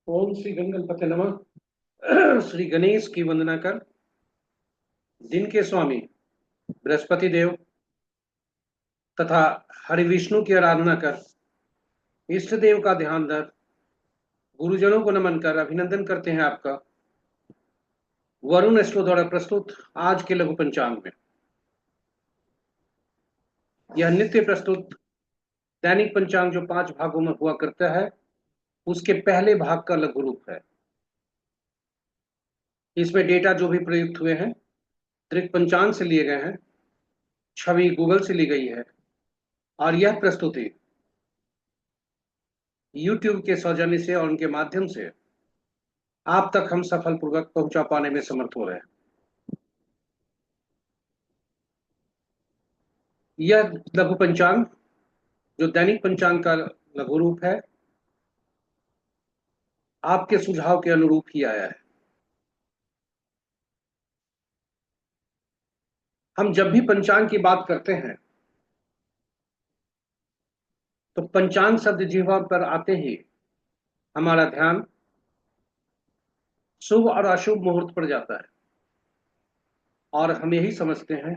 ओम श्री गणगणपति नमः। श्री गणेश की वंदना कर, दिन के स्वामी बृहस्पति देव तथा हरि विष्णु की आराधना कर, इष्ट देव का ध्यान धर, गुरुजनों को नमन कर अभिनंदन करते हैं आपका। वरुण एस्ट्रो द्वारा प्रस्तुत आज के लघु पंचांग में यह नित्य प्रस्तुत दैनिक पंचांग जो 5 भागों में हुआ करता है, उसके पहले भाग का लघु रूप है। इसमें डेटा जो भी प्रयुक्त हुए हैं त्रिक पंचांग से लिए गए हैं, छवि गूगल से ली गई है और यह प्रस्तुति YouTube के सौजन्य से और उनके माध्यम से आप तक हम सफलपूर्वक पहुंचा पाने में समर्थ हो रहे हैं। यह लघु पंचांग जो दैनिक पंचांग का लघु रूप है, आपके सुझाव के अनुरूप ही आया है। हम जब भी पंचांग की बात करते हैं तो पंचांग शब्द जिह्वा पर आते ही हमारा ध्यान शुभ और अशुभ मुहूर्त पर जाता है और हम यही समझते हैं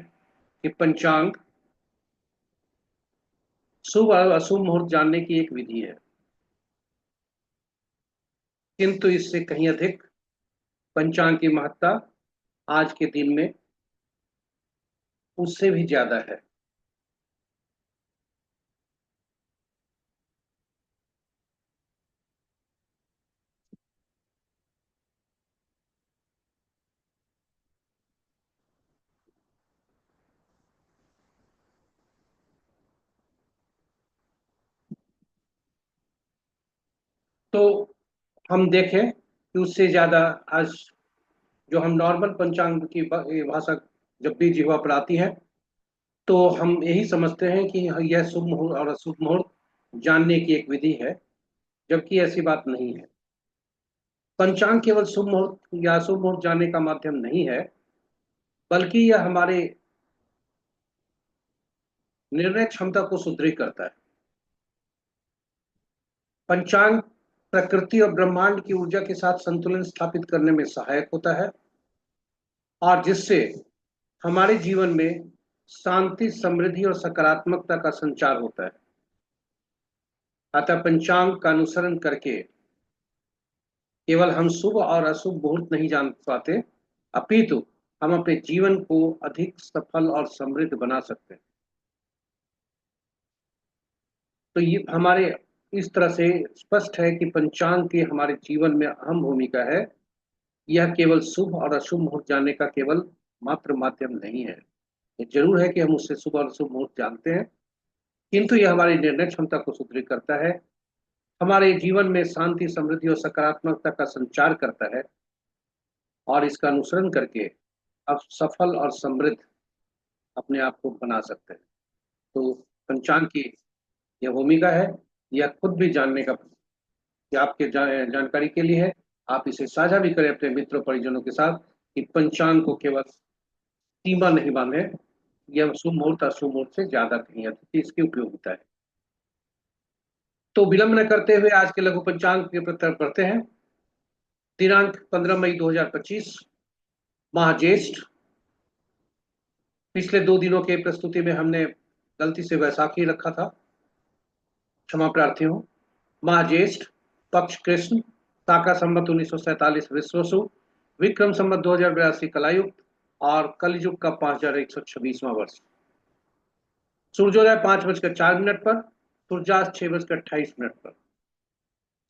कि पंचांग शुभ और अशुभ मुहूर्त जानने की एक विधि है, किंतु इससे कहीं अधिक पंचांग की महत्ता आज के दिन में उससे भी ज्यादा है। तो हम देखें कि उससे ज्यादा आज जो हम नॉर्मल पंचांग की भाषा जब भी जिह्वा पर आती है तो हम यही समझते हैं कि यह शुभ मुहूर्त और अशुभ मुहूर्त जानने की एक विधि है, जबकि ऐसी बात नहीं है। पंचांग केवल शुभ मुहूर्त या अशुभ मुहूर्त जानने का माध्यम नहीं है, बल्कि यह हमारे निर्णय क्षमता को सुदृढ़ करता है। पंचांग प्रकृति और ब्रह्मांड की ऊर्जा के साथ संतुलन स्थापित करने में सहायक होता है और जिससे हमारे जीवन में शांति, समृद्धि और सकारात्मकता का संचार होता है। अतः पंचांग का अनुसरण करके केवल हम शुभ और अशुभ मुहूर्त नहीं जान पाते, अपितु हम अपने जीवन को अधिक सफल और समृद्ध बना सकते हैं। तो ये हमारे इस तरह से स्पष्ट है कि पंचांग की हमारे जीवन में अहम भूमिका है। यह केवल शुभ और अशुभ मुहूर्त जानने का केवल मात्र माध्यम नहीं है। ये जरूर है कि हम उससे शुभ और अशुभ मुहूर्त जानते हैं, किंतु यह हमारी निर्णय क्षमता को सुदृढ़ करता है, हमारे जीवन में शांति, समृद्धि और सकारात्मकता का संचार करता है और इसका अनुसरण करके आप सफल और समृद्ध अपने आप को बना सकते हैं। तो पंचांग की यह भूमिका है, यह खुद भी जानने का कि आपके जानकारी के लिए है। आप इसे साझा भी करें अपने मित्रों परिजनों के साथ कि पंचांग को केवल सीमा नहीं बांधे, यह शुभ मुहूर्त अशुभ मुहूर्त से ज्यादा कहीं अधिक इसकी उपयोगिता है। तो विलंब न करते हुए आज के लघु पंचांग के प्रति पढ़ते हैं। दिनांक 15 मई 2025, माह ज्येष्ठ। पिछले 2 दिनों के प्रस्तुति में हमने गलती से वैसाखी रखा था, क्षमा प्रार्थी हूँ। माह ज्येष्ठ, पक्ष कृष्ण, शाका संवत 1947 विश्वसु, विक्रम संवत 2082 कलायुक्त और कलयुग का 5126वां वर्ष। सूर्योदय 5:04 पर, सूर्यास्त 6:28 पर।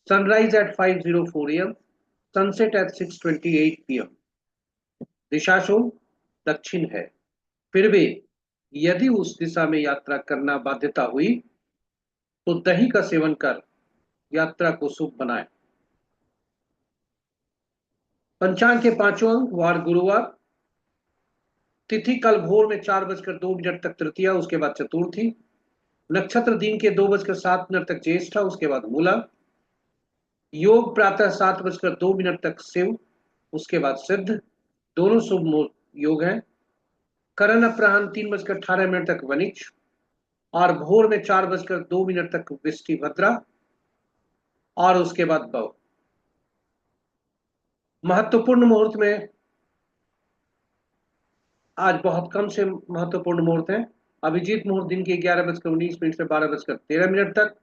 Sunrise at 5:04 AM, sunset at 6:28 PM। दिशाशूल दक्षिण है, फिर भी यदि उस दिशा में यात्रा करना बाध्यता हुई तो दही का सेवन कर यात्रा को शुभ बनाए। पंचांग के 5वें अंक वार गुरुवार, तिथि कल भोर में 4:02 तक तृतीया, उसके बाद चतुर्थी। नक्षत्र दिन के 2:07 तक ज्येष्ठा, उसके बाद मूला। योग प्रातः 7:02 तक शिव, उसके बाद सिद्ध, दोनों शुभ योग हैं। करण अपराह्न 3:18 तक वनिच और भोर में 4:02 तक वृष्टि भद्रा और उसके बाद बव। महत्वपूर्ण मुहूर्त में आज बहुत कम से महत्वपूर्ण मुहूर्त हैं। अभिजीत मुहूर्त दिन के 11:19 से 12:13 तक।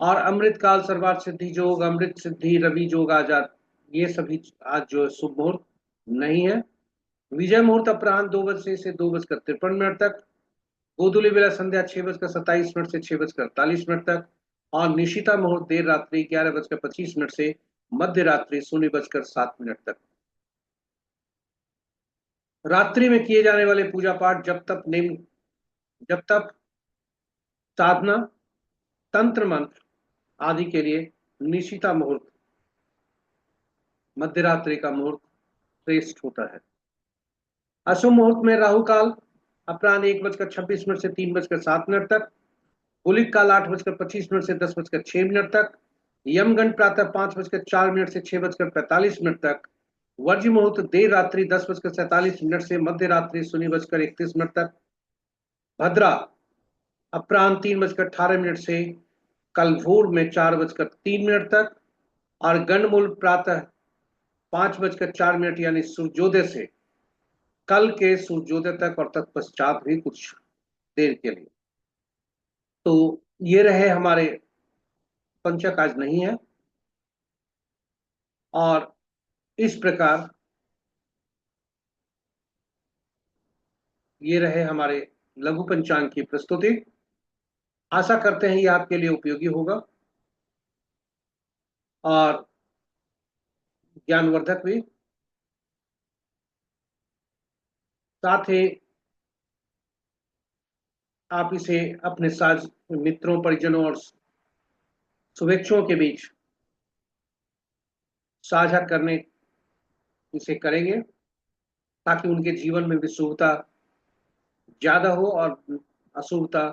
और अमृत काल, सर्वार्थ सिद्धि जोग, अमृत सिद्धि, रवि जोग आजाद, ये सभी आज जो है शुभ मुहूर्त नहीं है। विजय मुहूर्त अपराह्न 2 बजे से 2:53 तक। गोधूली बेला संध्या 6:27 से 6:48 तक। और निशिता मुहूर्त देर रात्रि 11:25 से मध्य रात्रि 0:07 तक। रात्रि में किए जाने वाले पूजा पाठ, जब तक साधना, तंत्र मंत्र आदि के लिए निशिता मुहूर्त, मध्य रात्रि का मुहूर्त श्रेष्ठ होता है। अशुभ मुहूर्त में राहु काल अपराह्न 1:26 से 3:07 तक। गुलिक काल 8:25 से 10:06 तक। यमगंड प्रातः 5:04 से 6:45 तक। वर्ज मुहूर्त देर रात्रि 10:47 से मध्य रात्रि 0:31 तक। भद्रा अपराह्न 3:18 से कल भोर में 4:03 तक। और गंडमूल प्रातः 5:04 यानी सूर्योदय से कल के सूर्योदय तक और तत्पश्चात भी कुछ देर के लिए। तो ये रहे हमारे पंचक, आज नहीं है। और इस प्रकार ये रहे हमारे लघु पंचांग की प्रस्तुति। आशा करते हैं ये आपके लिए उपयोगी होगा और ज्ञानवर्धक भी। साथ ही आप इसे अपने साथ मित्रों, परिजनों और शुभेच्छुओं के बीच साझा करने इसे करेंगे, ताकि उनके जीवन में भी शुभता ज्यादा हो और अशुभता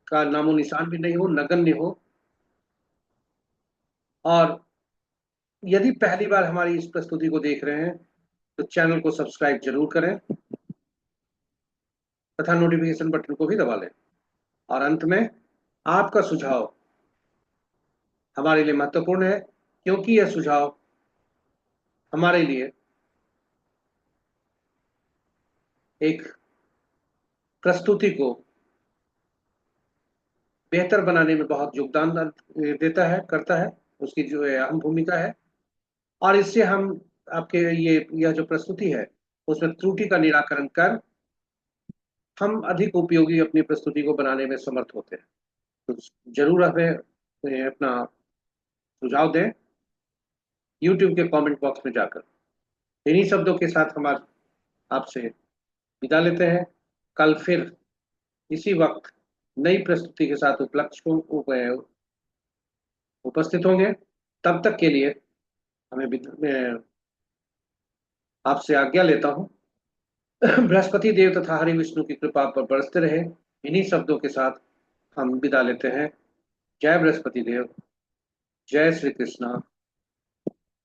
का नामो निशान भी नहीं हो, नगण्य हो। और यदि पहली बार हमारी इस प्रस्तुति को देख रहे हैं तो चैनल को सब्सक्राइब जरूर करें तथा नोटिफिकेशन बटन को भी दबा लें। और अंत में आपका सुझाव हमारे लिए महत्वपूर्ण है, क्योंकि यह सुझाव हमारे लिए एक प्रस्तुति को बेहतर बनाने में बहुत योगदान देता है, करता है। उसकी जो है अहम भूमिका है। और इससे हम आपके यह जो प्रस्तुति है उसमें त्रुटि का निराकरण कर हम अधिक उपयोगी अपनी प्रस्तुति को बनाने में समर्थ होते हैं। तो जरूर हमें अपना सुझाव दें YouTube के कमेंट बॉक्स में जाकर। इन्हीं शब्दों के साथ हम आज आपसे विदा लेते हैं। कल फिर इसी वक्त नई प्रस्तुति के साथ उपस्थित होंगे। तब तक के लिए मैं आपसे आज्ञा लेता हूं। बृहस्पति देव तथा हरि विष्णु की कृपा पर बरसते रहे। इन्हीं शब्दों के साथ हम विदा लेते हैं। जय बृहस्पति देव, जय श्री कृष्णा।